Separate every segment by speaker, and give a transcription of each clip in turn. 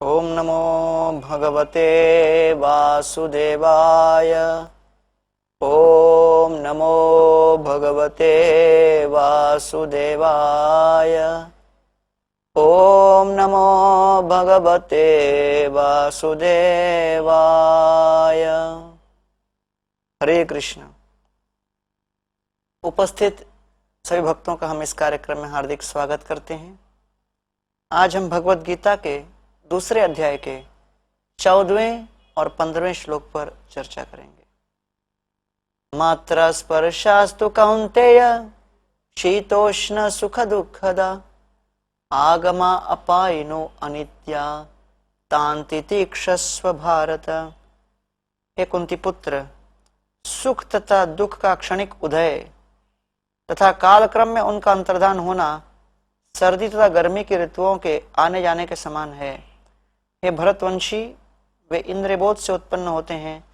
Speaker 1: ओम नमो भगवते वासुदेवाय। ओम नमो भगवते वासुदेवाय। ओम नमो भगवते वासुदेवाय। हरे कृष्ण। उपस्थित सभी भक्तों का हम इस कार्यक्रम में हार्दिक स्वागत करते हैं। आज हम भगवत गीता के दूसरे अध्याय के 14वें और 15वें श्लोक पर चर्चा करेंगे। मात्रा स्पर्शास्तु कौन्तेय शीतोष्ण सुख दुःखदा आगमा अपायिनो अनित्या तान्ति तीक्षस्व भारत। हे कुंती पुत्र, सुख तथा दुख का क्षणिक उदय तथा कालक्रम में उनका अंतर्धान होना सर्दी तथा गर्मी के ऋतुओं के आने जाने के समान है। हे भरतवंशी, वे इंद्रियबोध से उत्पन्न होते हैं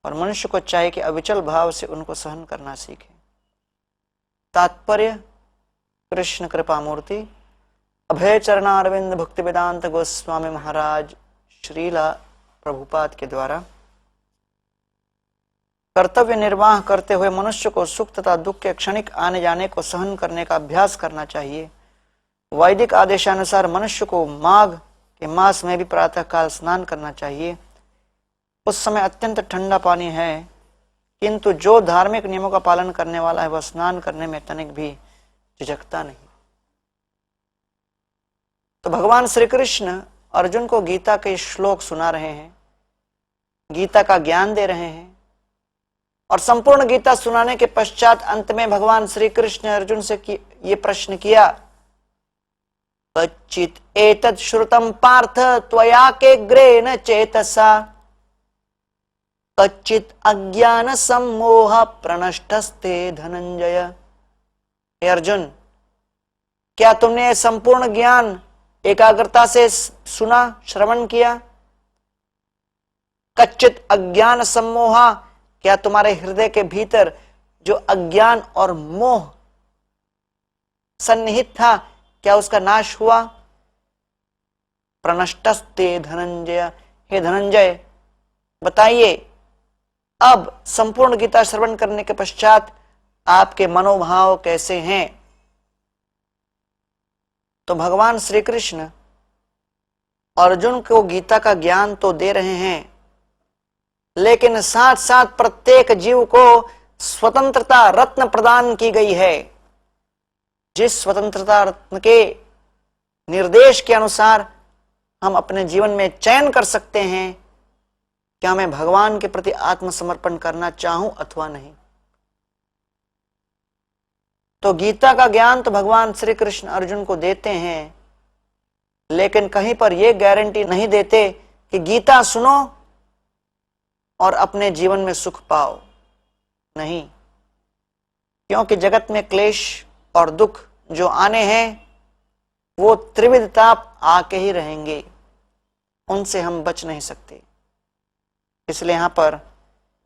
Speaker 1: और मनुष्य को चाहिए कि अविचल भाव से उनको सहन करना सीखे। तात्पर्य: कृष्ण कृपामूर्ति अभय चरणारविंद भक्ति वेदांत गोस्वामी महाराज श्रीला प्रभुपाद के द्वारा कर्तव्य निर्वाह करते हुए मनुष्य को सुख तथा दुख के क्षणिक आने जाने को सहन करने का अभ्यास करना चाहिए। वैदिक आदेशानुसार मनुष्य को माघ के मास में भी प्रातः काल स्नान करना चाहिए। उस समय अत्यंत ठंडा पानी है, किंतु जो धार्मिक नियमों का पालन करने वाला है वह स्नान करने में तनिक भी झिझकता नहीं। तो भगवान श्री कृष्ण अर्जुन को गीता के श्लोक सुना रहे हैं, गीता का ज्ञान दे रहे हैं और संपूर्ण गीता सुनाने के पश्चात अंत में भगवान श्री कृष्ण ने अर्जुन से ये प्रश्न किया, कच्चित एतत् श्रुतं पार्थ त्वया केग्रेण चेतसा कच्चित अज्ञान सम्मोह प्रणष्टस्ते धनंजय। हे अर्जुन, क्या तुमने संपूर्ण ज्ञान एकाग्रता से सुना, श्रवण किया? कच्चित अज्ञान सम्मोहा, क्या तुम्हारे हृदय के भीतर जो अज्ञान और मोह सन्निहित था, क्या उसका नाश हुआ? प्रणष्टस्ते धनंजय, हे धनंजय बताइए, अब संपूर्ण गीता श्रवण करने के पश्चात आपके मनोभाव कैसे हैं? तो भगवान श्री कृष्ण अर्जुन को गीता का ज्ञान तो दे रहे हैं, लेकिन साथ साथ प्रत्येक जीव को स्वतंत्रता रत्न प्रदान की गई है। जिस स्वतंत्रता रत्न के निर्देश के अनुसार हम अपने जीवन में चयन कर सकते हैं क्या मैं भगवान के प्रति आत्मसमर्पण करना चाहूं अथवा नहीं। तो गीता का ज्ञान तो भगवान श्री कृष्ण अर्जुन को देते हैं, लेकिन कहीं पर यह गारंटी नहीं देते कि गीता सुनो और अपने जीवन में सुख पाओ। नहीं, क्योंकि जगत में क्लेश और दुख जो आने हैं वो त्रिविध ताप आके ही रहेंगे, उनसे हम बच नहीं सकते। इसलिए यहां पर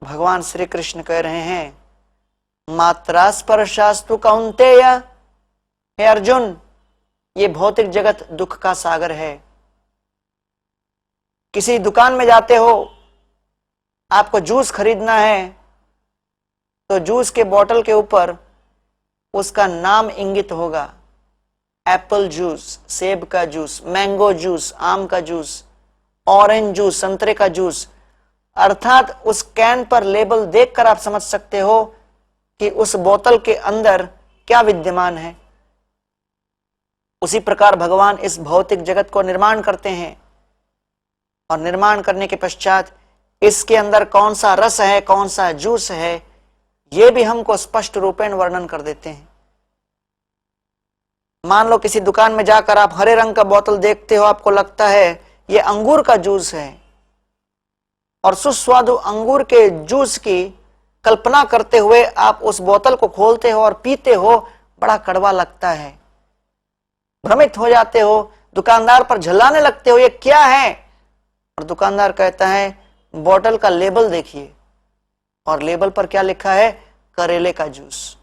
Speaker 1: भगवान श्री कृष्ण कह रहे हैं, मात्रा स्पर्शास्तु कौन्तेय। हे अर्जुन, ये भौतिक जगत दुख का सागर है। किसी दुकान में जाते हो, आपको जूस खरीदना है, तो जूस के बोतल के ऊपर उसका नाम इंगित होगा, एप्पल जूस, सेब का जूस, मैंगो जूस, आम का जूस, ऑरेंज जूस, संतरे का जूस। अर्थात उस कैन पर लेबल देखकर आप समझ सकते हो कि उस बोतल के अंदर क्या विद्यमान है। उसी प्रकार भगवान इस भौतिक जगत को निर्माण करते हैं और निर्माण करने के पश्चात इसके अंदर कौन सा रस है, कौन सा जूस है, यह भी हमको स्पष्ट रूपेण वर्णन कर देते हैं। मान लो किसी दुकान में जाकर आप हरे रंग का बोतल देखते हो, आपको लगता है यह अंगूर का जूस है, और सुस्वादु अंगूर के जूस की कल्पना करते हुए आप उस बोतल को खोलते हो और पीते हो, बड़ा कड़वा लगता है, भ्रमित हो जाते हो, दुकानदार पर झल्लाने लगते हो, ये क्या है? और दुकानदार कहता है, बोतल का लेबल देखिए, और लेबल पर क्या लिखा है? करेले का जूस।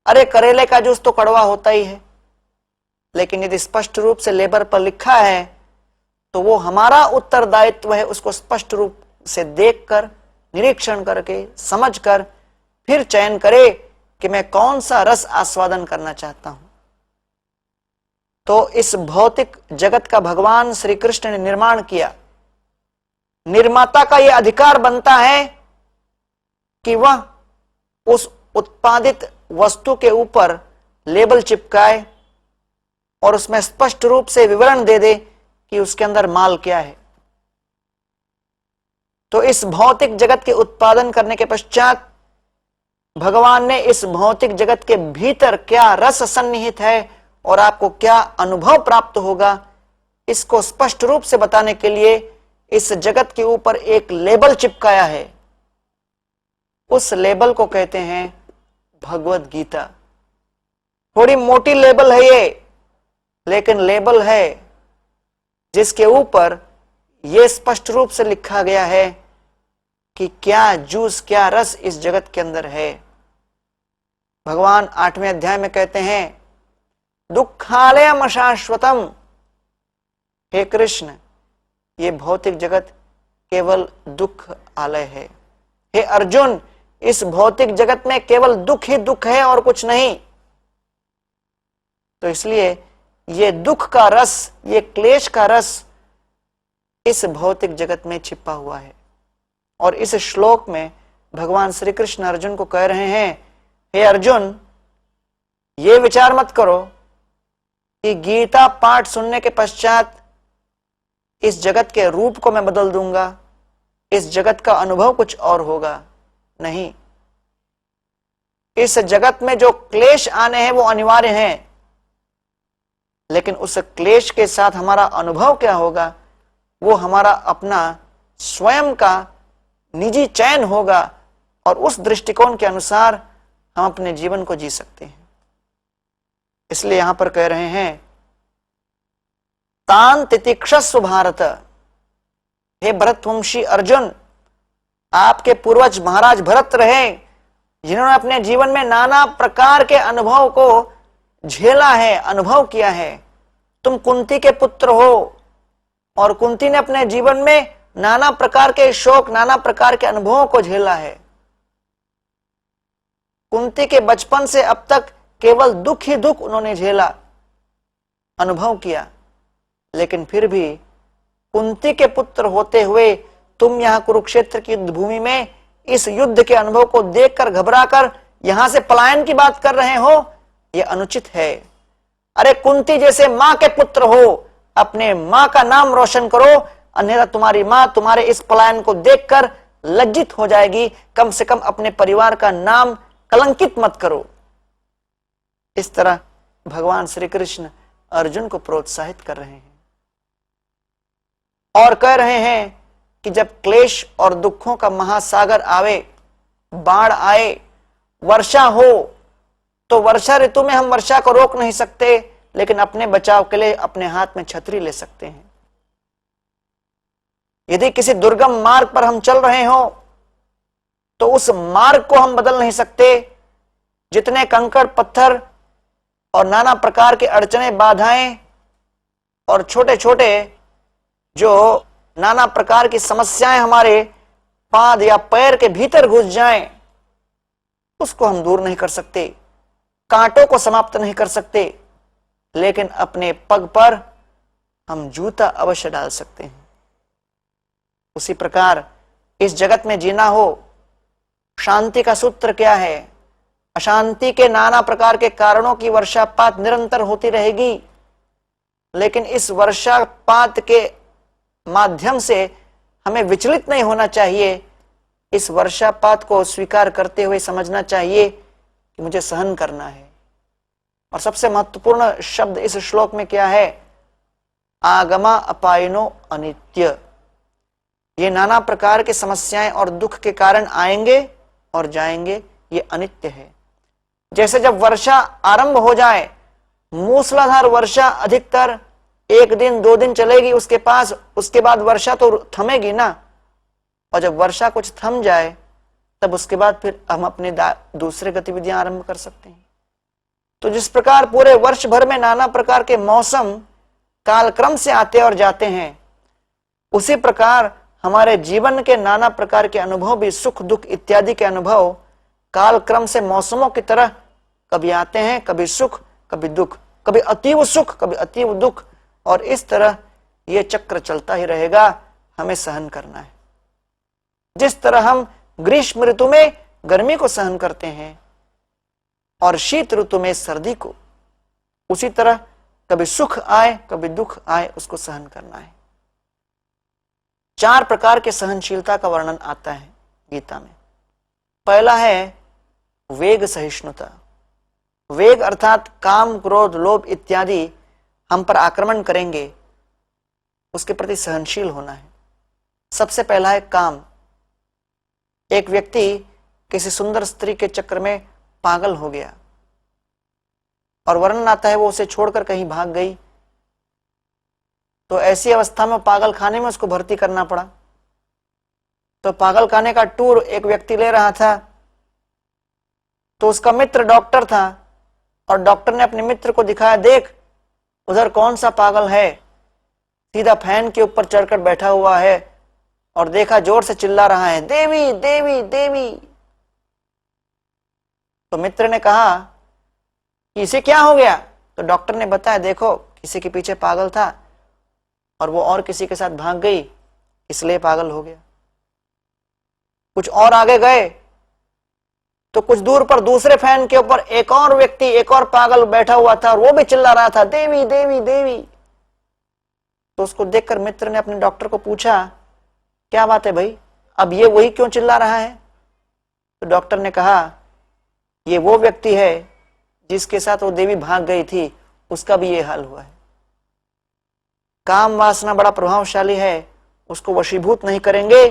Speaker 1: अरे करेले का जूस तो कड़वा होता ही है, लेकिन यदि स्पष्ट रूप से लेबल पर लिखा है तो वो हमारा उत्तरदायित्व है उसको स्पष्ट रूप से देखकर, निरीक्षण करके, समझकर फिर चयन करे कि मैं कौन सा रस आस्वादन करना चाहता हूं। तो इस भौतिक जगत का भगवान श्री कृष्ण ने निर्माण किया। निर्माता का यह अधिकार बनता है कि वह उस उत्पादित वस्तु के ऊपर लेबल चिपकाए और उसमें स्पष्ट रूप से विवरण दे दे कि उसके अंदर माल क्या है। तो इस भौतिक जगत के उत्पादन करने के पश्चात भगवान ने इस भौतिक जगत के भीतर क्या रस सन्निहित है और आपको क्या अनुभव प्राप्त होगा, इसको स्पष्ट रूप से बताने के लिए इस जगत के ऊपर एक लेबल चिपकाया है। उस लेबल को कहते हैं भगवत गीता। थोड़ी मोटी लेबल है ये, लेकिन लेबल है जिसके ऊपर यह स्पष्ट रूप से लिखा गया है कि क्या जूस, क्या रस इस जगत के अंदर है। भगवान 8वें अध्याय में कहते हैं दुखालयम अशाश्वतम। हे कृष्ण, ये भौतिक जगत केवल दुख आलय है। हे अर्जुन, इस भौतिक जगत में केवल दुख ही दुख है और कुछ नहीं। तो इसलिए ये दुख का रस, ये क्लेश का रस इस भौतिक जगत में छिपा हुआ है। और इस श्लोक में भगवान श्री कृष्ण अर्जुन को कह रहे हैं, हे अर्जुन, ये विचार मत करो कि गीता पाठ सुनने के पश्चात इस जगत के रूप को मैं बदल दूंगा, इस जगत का अनुभव कुछ और होगा। नहीं, इस जगत में जो क्लेश आने हैं वो अनिवार्य हैं, लेकिन उस क्लेश के साथ हमारा अनुभव क्या होगा वो हमारा अपना स्वयं का निजी चयन होगा और उस दृष्टिकोण के अनुसार हम अपने जीवन को जी सकते हैं। इसलिए यहां पर कह रहे हैं तान तितिक्षस्व भारत। हे भरतवंशी अर्जुन, आपके पूर्वज महाराज भरत रहे जिन्होंने अपने जीवन में नाना प्रकार के अनुभव को झेला है, अनुभव किया है। तुम कुंती के पुत्र हो और कुंती ने अपने जीवन में नाना प्रकार के शोक, नाना प्रकार के अनुभवों को झेला है। कुंती के बचपन से अब तक केवल दुख ही दुख उन्होंने झेला, अनुभव किया, लेकिन फिर भी कुंती के पुत्र होते हुए तुम यहां कुरुक्षेत्र की भूमि में इस युद्ध के अनुभव को देखकर घबराकर यहां से पलायन की बात कर रहे हो, यह अनुचित है। अरे कुंती जैसे मां के पुत्र हो, अपने मां का नाम रोशन करो, अन्यथा तुम्हारी मां तुम्हारे इस पलायन को देखकर लज्जित हो जाएगी। कम से कम अपने परिवार का नाम कलंकित मत करो। इस तरह भगवान श्री कृष्ण अर्जुन को प्रोत्साहित कर रहे हैं और कह रहे हैं कि जब क्लेश और दुखों का महासागर आवे, बाढ़ आए, वर्षा हो, तो वर्षा ऋतु में हम वर्षा को रोक नहीं सकते, लेकिन अपने बचाव के लिए अपने हाथ में छतरी ले सकते हैं। यदि किसी दुर्गम मार्ग पर हम चल रहे हो तो उस मार्ग को हम बदल नहीं सकते। जितने कंकड़ पत्थर और नाना प्रकार के अड़चने, बाधाएं और छोटे छोटे जो नाना प्रकार की समस्याएं हमारे पाद या पैर के भीतर घुस जाएं, उसको हम दूर नहीं कर सकते, कांटों को समाप्त नहीं कर सकते, लेकिन अपने पग पर हम जूता अवश्य डाल सकते हैं। उसी प्रकार इस जगत में जीना हो, शांति का सूत्र क्या है? अशांति के नाना प्रकार के कारणों की वर्षापात निरंतर होती रहेगी, लेकिन इस वर्षापात के माध्यम से हमें विचलित नहीं होना चाहिए। इस वर्षापात को स्वीकार करते हुए समझना चाहिए कि मुझे सहन करना है। और सबसे महत्वपूर्ण शब्द इस श्लोक में क्या है? आगमा अपायनो अनित्य। ये नाना प्रकार की समस्याएं और दुख के कारण आएंगे और जाएंगे, ये अनित्य है। जैसे जब वर्षा आरंभ हो जाए, मूसलाधार वर्षा अधिकतर 1 दिन 2 दिन चलेगी उसके बाद वर्षा तो थमेगी ना, और जब वर्षा कुछ थम जाए तब उसके बाद फिर हम अपने दूसरे गतिविधियां आरंभ कर सकते हैं। तो जिस प्रकार पूरे वर्ष भर में नाना प्रकार के मौसम कालक्रम से आते और जाते हैं, उसी प्रकार हमारे जीवन के नाना प्रकार के अनुभव भी, सुख दुख इत्यादि के अनुभव काल क्रम से मौसमों की तरह कभी आते हैं, कभी सुख कभी दुख, कभी अतीव सुख कभी अतीव दुख, और इस तरह ये चक्र चलता ही रहेगा। हमें सहन करना है। जिस तरह हम ग्रीष्म ऋतु में गर्मी को सहन करते हैं और शीत ऋतु में सर्दी को, उसी तरह कभी सुख आए कभी दुख आए उसको सहन करना है। 4 प्रकार के सहनशीलता का वर्णन आता है गीता में। पहला है वेग सहिष्णुता। वेग अर्थात काम क्रोध लोभ इत्यादि हम पर आक्रमण करेंगे, उसके प्रति सहनशील होना है। सबसे पहला है काम। एक व्यक्ति किसी सुंदर स्त्री के चक्कर में पागल हो गया और वर्णन आता है वो उसे छोड़कर कहीं भाग गई, तो ऐसी अवस्था में पागल खाने में उसको भर्ती करना पड़ा। तो पागल खाने का टूर एक व्यक्ति ले रहा था, तो उसका मित्र डॉक्टर था और डॉक्टर ने अपने मित्र को दिखाया, देख उधर कौन सा पागल है, सीधा फैन के ऊपर चढ़कर बैठा हुआ है और देखा जोर से चिल्ला रहा है, देवी देवी देवी। तो मित्र ने कहा कि इसे क्या हो गया? तो डॉक्टर ने बताया, देखो किसी के पीछे पागल था और वो और किसी के साथ भाग गई, इसलिए पागल हो गया। कुछ और आगे गए तो कुछ दूर पर दूसरे फैन के ऊपर एक और व्यक्ति, एक और पागल बैठा हुआ था और वो भी चिल्ला रहा था, देवी देवी देवी। तो उसको देखकर मित्र ने अपने डॉक्टर को पूछा, क्या बात है भाई, अब ये वही क्यों चिल्ला रहा है? तो डॉक्टर ने कहा, ये वो व्यक्ति है जिसके साथ वो देवी भाग गई थी, उसका भी ये हाल हुआ है। काम वासना बड़ा प्रभावशाली है, उसको वशीभूत नहीं करेंगे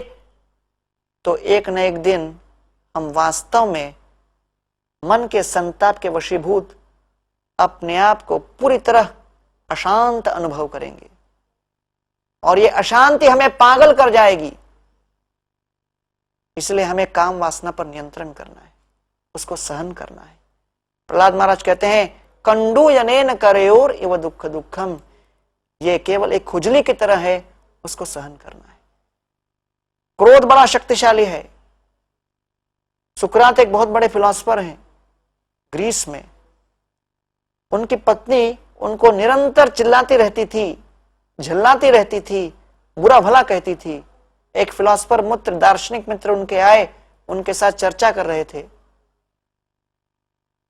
Speaker 1: तो एक न एक दिन हम वास्तव में मन के संताप के वशीभूत अपने आप को पूरी तरह अशांत अनुभव करेंगे और ये अशांति हमें पागल कर जाएगी। इसलिए हमें काम वासना पर नियंत्रण करना है, उसको सहन करना है। प्रहलाद महाराज कहते हैं, कंडू यनेन करयोर इव दुख दुखम, ये केवल एक खुजली की तरह है, उसको सहन करना है। क्रोध बड़ा शक्तिशाली है। सुकरात एक बहुत बड़े फिलोसफर हैं ग्रीस में। उनकी पत्नी उनको निरंतर चिल्लाती रहती थी, झल्लाती रहती थी, बुरा भला कहती थी। एक फिलोसफर मित्र, दार्शनिक मित्र उनके आए, उनके साथ चर्चा कर रहे थे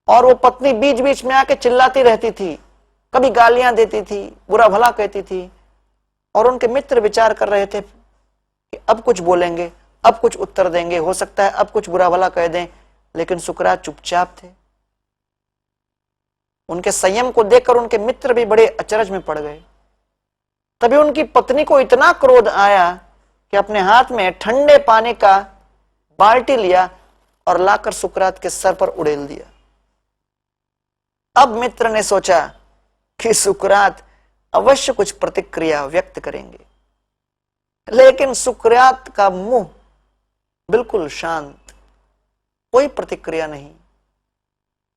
Speaker 1: और वो पत्नी बीच बीच में आके चिल्लाती रहती थी, कभी गालियां देती थी, बुरा भला कहती थी। और उनके मित्र विचार कर रहे थे कि अब कुछ बोलेंगे, अब कुछ उत्तर देंगे, हो सकता है अब कुछ बुरा भला कह दें, लेकिन सुकरात चुपचाप थे। उनके संयम को देखकर उनके मित्र भी बड़े अचरज में पड़ गए। तभी उनकी पत्नी को इतना क्रोध आया कि अपने हाथ में ठंडे पानी का बाल्टी लिया और लाकर सुकरात के सर पर उड़ेल दिया। अब मित्र ने सोचा कि सुकरात अवश्य कुछ प्रतिक्रिया व्यक्त करेंगे, लेकिन सुकरात का मुंह बिल्कुल शांत, कोई प्रतिक्रिया नहीं।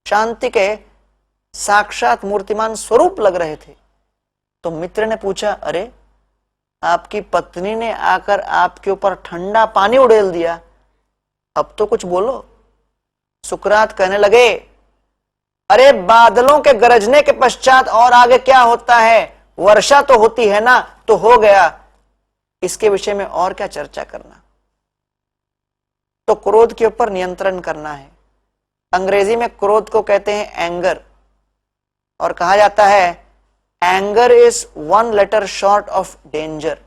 Speaker 1: शांति के साक्षात मूर्तिमान स्वरूप लग रहे थे। तो मित्र ने पूछा, अरे आपकी पत्नी ने आकर आपके ऊपर ठंडा पानी उड़ेल दिया, अब तो कुछ बोलो। सुकरात कहने लगे, अरे बादलों के गरजने के पश्चात और आगे क्या होता है? वर्षा तो होती है ना, तो हो गया, इसके विषय में और क्या चर्चा करना। तो क्रोध के ऊपर नियंत्रण करना है। अंग्रेजी में क्रोध को कहते हैं एंगर, और कहा जाता है anger is 1 letter short of danger.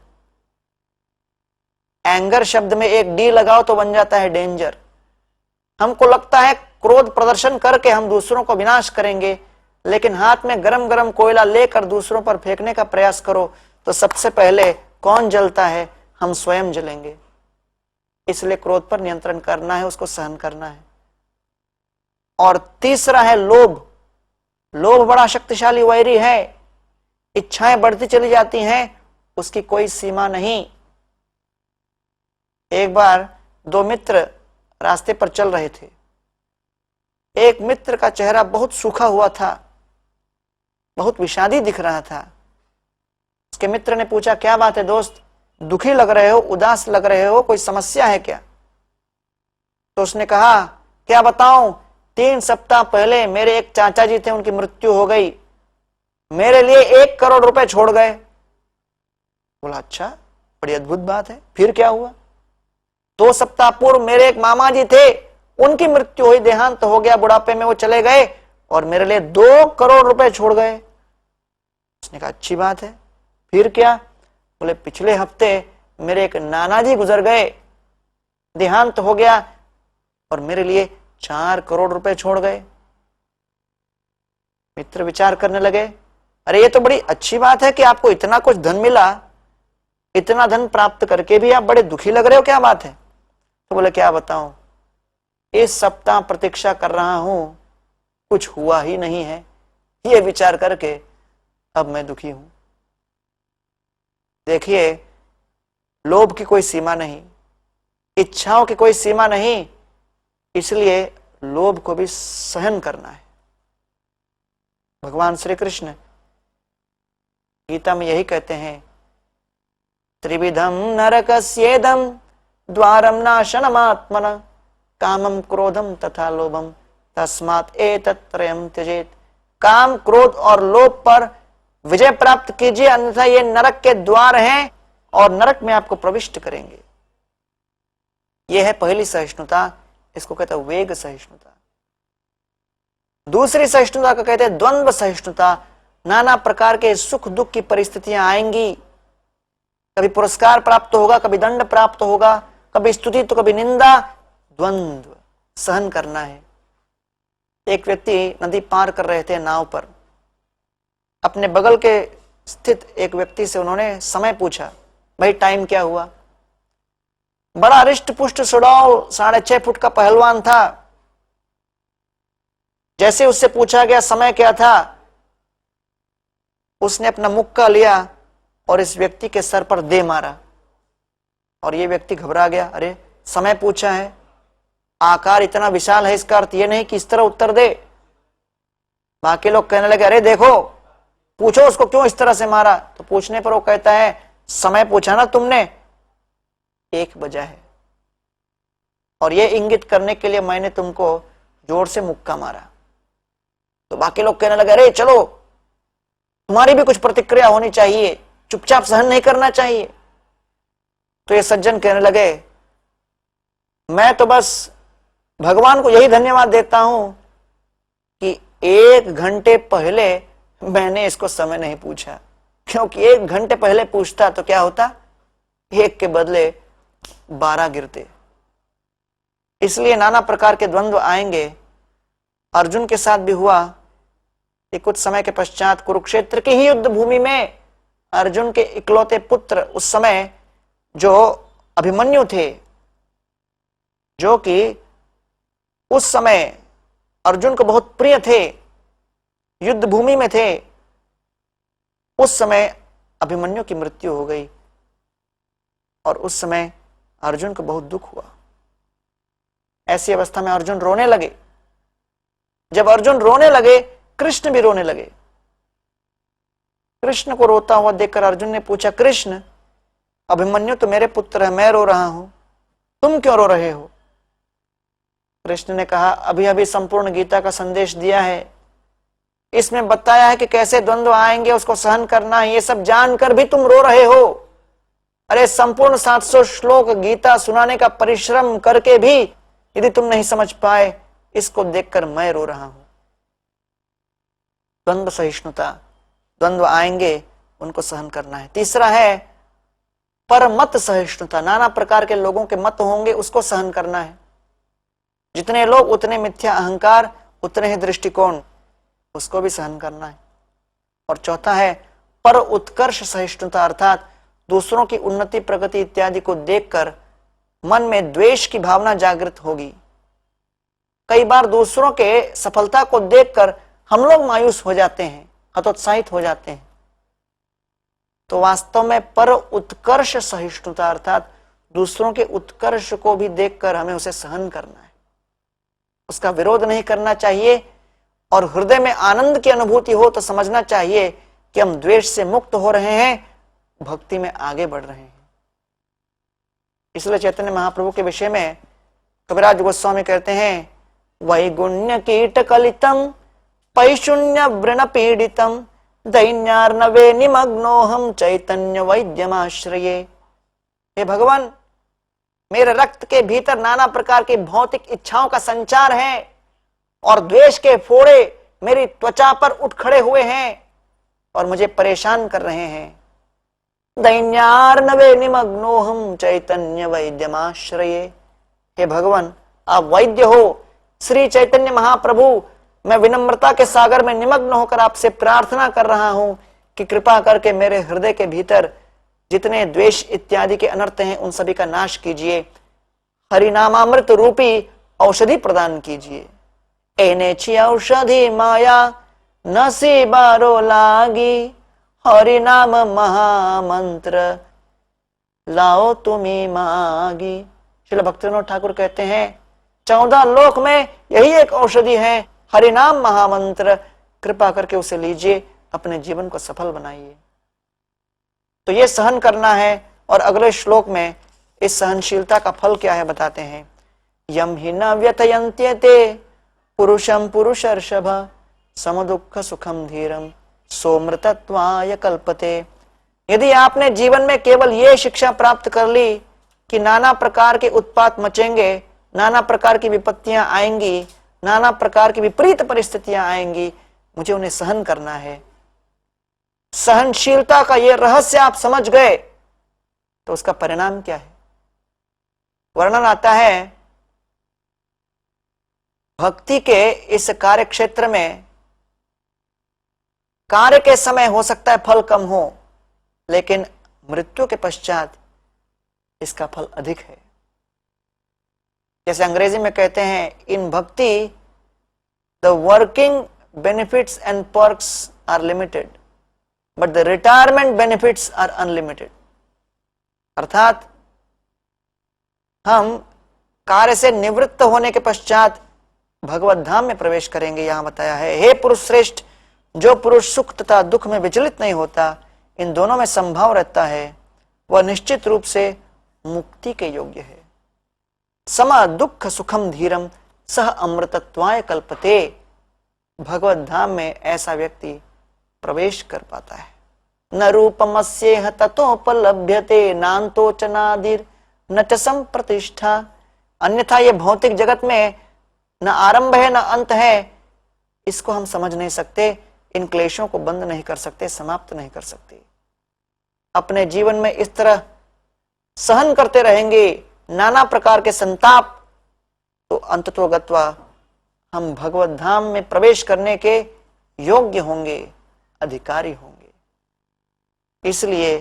Speaker 1: Anger शब्द में एक डी लगाओ तो बन जाता है डेंजर। हमको लगता है क्रोध प्रदर्शन करके हम दूसरों को विनाश करेंगे, लेकिन हाथ में गरम गरम कोयला लेकर दूसरों पर फेंकने का प्रयास करो तो सबसे पहले कौन जलता है? हम स्वयं जलेंगे। इसलिए क्रोध पर नियंत्रण करना है, उसको सहन करना है। और तीसरा है लोभ। लोभ बड़ा शक्तिशाली वैरी है। इच्छाएं बढ़ती चली जाती हैं, उसकी कोई सीमा नहीं। एक बार 2 मित्र रास्ते पर चल रहे थे। एक मित्र का चेहरा बहुत सूखा हुआ था, बहुत विषादी दिख रहा था। उसके मित्र ने पूछा, क्या बात है दोस्त, दुखी लग रहे हो, उदास लग रहे हो, कोई समस्या है क्या? तो उसने कहा, क्या बताऊं, 3 सप्ताह पहले मेरे एक चाचा जी थे, उनकी मृत्यु हो गई, मेरे लिए 1 करोड़ रुपए छोड़ गए। बोला, अच्छा, बड़ी अद्भुत बात है, फिर क्या हुआ? 2 सप्ताह पूर्व मेरे एक मामा जी थे, उनकी मृत्यु हुई, देहांत हो गया, बुढ़ापे में वो चले गए और मेरे लिए 2 करोड़ रुपए छोड़ गए। उसने कहा, अच्छी बात है, फिर क्या? बोले, पिछले हफ्ते मेरे एक नाना जी गुजर गए, देहांत हो गया और मेरे लिए 4 करोड़ रुपए छोड़ गए। मित्र विचार करने लगे, अरे ये तो बड़ी अच्छी बात है कि आपको इतना कुछ धन मिला, इतना धन प्राप्त करके भी आप बड़े दुखी लग रहे हो, क्या बात है? तो बोले, क्या बताऊं, इस सप्ताह प्रतीक्षा कर रहा हूं, कुछ हुआ ही नहीं है, ये विचार करके अब मैं दुखी हूं। देखिए, लोभ की कोई सीमा नहीं, इच्छाओं की कोई सीमा नहीं, इसलिए लोभ को भी सहन करना है। भगवान श्री कृष्ण गीता में यही कहते हैं, त्रिविधम नरकस्येदम द्वारम नाशनमात्मन कामम क्रोधम तथा लोभम तस्मात् एतत्त्रयम् त्यजेत। काम, क्रोध और लोभ पर विजय प्राप्त कीजिए, अन्यथा ये नरक के द्वार हैं और नरक में आपको प्रविष्ट करेंगे। यह है पहली सहिष्णुता, इसको कहते हैं वेग सहिष्णुता। दूसरी सहिष्णुता को कहते हैं द्वंद्व सहिष्णुता। नाना प्रकार के सुख दुख की परिस्थितियां आएंगी, कभी पुरस्कार प्राप्त होगा, कभी दंड प्राप्त होगा, कभी स्तुति तो कभी निंदा, द्वंद्व सहन करना है। एक व्यक्ति नदी पार कर रहे थे नाव पर, अपने बगल के स्थित एक व्यक्ति से उन्होंने समय पूछा, भाई टाइम क्या हुआ? बड़ा रिष्ट पुष्ट सुडौल 6.5 फुट का पहलवान था। जैसे उससे पूछा गया समय क्या था, उसने अपना मुक्का लिया और इस व्यक्ति के सर पर दे मारा और ये व्यक्ति घबरा गया। अरे, समय पूछा है, आकार इतना विशाल है, इसका अर्थ ये नहीं कि इस तरह उत्तर दे। बाकी लोग कहने लगे, अरे देखो, पूछो उसको क्यों इस तरह से मारा। तो पूछने पर वो कहता है, समय पूछा ना तुमने, 1 बजा है और ये इंगित करने के लिए मैंने तुमको जोर से मुक्का मारा। तो बाकी लोग कहने लगे, अरे चलो, तुम्हारी भी कुछ प्रतिक्रिया होनी चाहिए, चुपचाप सहन नहीं करना चाहिए। तो ये सज्जन कहने लगे, मैं तो बस भगवान को यही धन्यवाद देता हूं कि 1 घंटे पहले मैंने इसको समय नहीं पूछा, क्योंकि 1 घंटे पहले पूछता तो क्या होता, 1 के बदले 12 गिरते। इसलिए नाना प्रकार के द्वंद्व आएंगे। अर्जुन के साथ भी हुआ कि कुछ समय के पश्चात कुरुक्षेत्र की ही युद्ध भूमि में अर्जुन के इकलौते पुत्र उस समय जो अभिमन्यु थे, जो कि उस समय अर्जुन को बहुत प्रिय थे, युद्ध भूमि में थे, उस समय अभिमन्यु की मृत्यु हो गई और उस समय अर्जुन को बहुत दुख हुआ। ऐसी अवस्था में अर्जुन रोने लगे। जब अर्जुन रोने लगे, कृष्ण भी रोने लगे। कृष्ण को रोता हुआ देखकर अर्जुन ने पूछा, कृष्ण, अभिमन्यु तो मेरे पुत्र है, मैं रो रहा हूं, तुम क्यों रो रहे हो? कृष्ण ने कहा, अभी अभी संपूर्ण गीता का संदेश दिया है, इसमें बताया है कि कैसे द्वंद्व आएंगे, उसको सहन करना है, ये सब जानकर भी तुम रो रहे हो। अरे, संपूर्ण 700 श्लोक गीता सुनाने का परिश्रम करके भी यदि तुम नहीं समझ पाए, इसको देखकर मैं रो रहा हूं। द्वंद्व सहिष्णुता, द्वंद्व आएंगे, उनको सहन करना है। तीसरा है परमत सहिष्णुता। नाना प्रकार के लोगों के मत होंगे, उसको सहन करना है। जितने लोग उतने मिथ्या अहंकार, उतने ही दृष्टिकोण, उसको भी सहन करना है। और चौथा है पर उत्कर्ष सहिष्णुता, अर्थात दूसरों की उन्नति, प्रगति इत्यादि को देखकर मन में द्वेष की भावना जागृत होगी। कई बार दूसरों के सफलता को देखकर हम लोग मायूस हो जाते हैं, हतोत्साहित हो जाते हैं। तो वास्तव में पर उत्कर्ष सहिष्णुता, अर्थात दूसरों के उत्कर्ष को भी देखकर हमें उसे सहन करना है, उसका विरोध नहीं करना चाहिए। और हृदय में आनंद की अनुभूति हो तो समझना चाहिए कि हम द्वेष से मुक्त हो रहे हैं, भक्ति में आगे बढ़ रहे हैं। इसलिए चैतन्य महाप्रभु के विषय में कविराज गोस्वामी कहते हैं, वैगुण्य कीट कलितम पैशून्य व्रण पीड़ितम दैन्यार्णवे निमग्नोहम चैतन्य वैद्यमाश्रये। हे भगवान, मेरे रक्त के भीतर नाना प्रकार की भौतिक इच्छाओं का संचार है और द्वेष के फोड़े मेरी त्वचा पर उठ खड़े हुए हैं और मुझे परेशान कर रहे हैं। दैन्यार्णवे निमग्नोहम चैतन्य वैद्यमाश्रये। हे भगवान, आप वैद्य हो, श्री चैतन्य महाप्रभु, मैं विनम्रता के सागर में निमग्न होकर आपसे प्रार्थना कर रहा हूं कि कृपा करके मेरे हृदय के भीतर जितने द्वेष इत्यादि के अनर्थ हैं उन सभी का नाश कीजिए, हरिनामामृत रूपी औषधि प्रदान कीजिए। एने छी औषधि माया नसी बारो लागी, हरिनाम महामंत्र लाओ तुम्हें मागी। श्रील भक्तिविनोद ठाकुर कहते हैं, 14 लोक में यही एक औषधि है, हरिनाम महामंत्र। कृपा करके उसे लीजिए, अपने जीवन को सफल बनाइए। तो ये सहन करना है। और अगले श्लोक में इस सहनशीलता का फल क्या है बताते हैं। यम हि न व्यथयन्त्यते पुरुषम पुरुषर्षभ समदुःख सुखम धीरम सोमृतत्वाय कल्पते। यदि आपने जीवन में केवल ये शिक्षा प्राप्त कर ली कि नाना प्रकार के उत्पात मचेंगे, नाना प्रकार की विपत्तियां आएंगी, नाना प्रकार की विपरीत परिस्थितियां आएंगी, मुझे उन्हें सहन करना है, सहनशीलता का यह रहस्य आप समझ गए, तो उसका परिणाम क्या है। वर्णन आता है, भक्ति के इस कार्य क्षेत्र में कार्य के समय हो सकता है फल कम हो, लेकिन मृत्यु के पश्चात इसका फल अधिक है। जैसे अंग्रेजी में कहते हैं, in bhakti the working benefits and perks are limited but the retirement benefits are unlimited. अर्थात हम कार्य से निवृत्त होने के पश्चात भगवत धाम में प्रवेश करेंगे। यहां बताया है, हे पुरुष श्रेष्ठ, जो पुरुष सुख तथा दुख में विचलित नहीं होता, इन दोनों में संभाव रहता है, वह निश्चित रूप से मुक्ति के योग्य है। सम दुख सुखम धीरम सह अमृतत्वाय कल्पते। भगवत धाम में ऐसा व्यक्ति प्रवेश कर पाता है। न रूपमस्येह ततोपलभ्यते नान्तो च नादिर न च संप्रतिष्ठा। अन्यथा ये भौतिक जगत में न आरंभ है न अंत है, इसको हम समझ नहीं सकते, इन क्लेशों को बंद नहीं कर सकते, समाप्त नहीं कर सकते। अपने जीवन में इस तरह सहन करते रहेंगे नाना प्रकार के संताप, तो अंततोगत्वा हम भगवत धाम में प्रवेश करने के योग्य होंगे, अधिकारी होंगे। इसलिए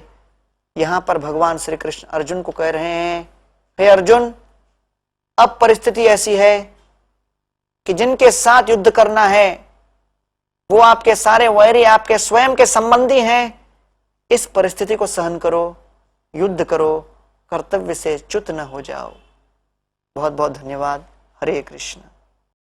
Speaker 1: यहां पर भगवान श्री कृष्ण अर्जुन को कह रहे हैं, हे अर्जुन, अब परिस्थिति ऐसी है कि जिनके साथ युद्ध करना है वो आपके सारे वैरी आपके स्वयं के संबंधी हैं। इस परिस्थिति को सहन करो, युद्ध करो, कर्तव्य से च्युत न हो जाओ। बहुत बहुत धन्यवाद। हरे कृष्ण।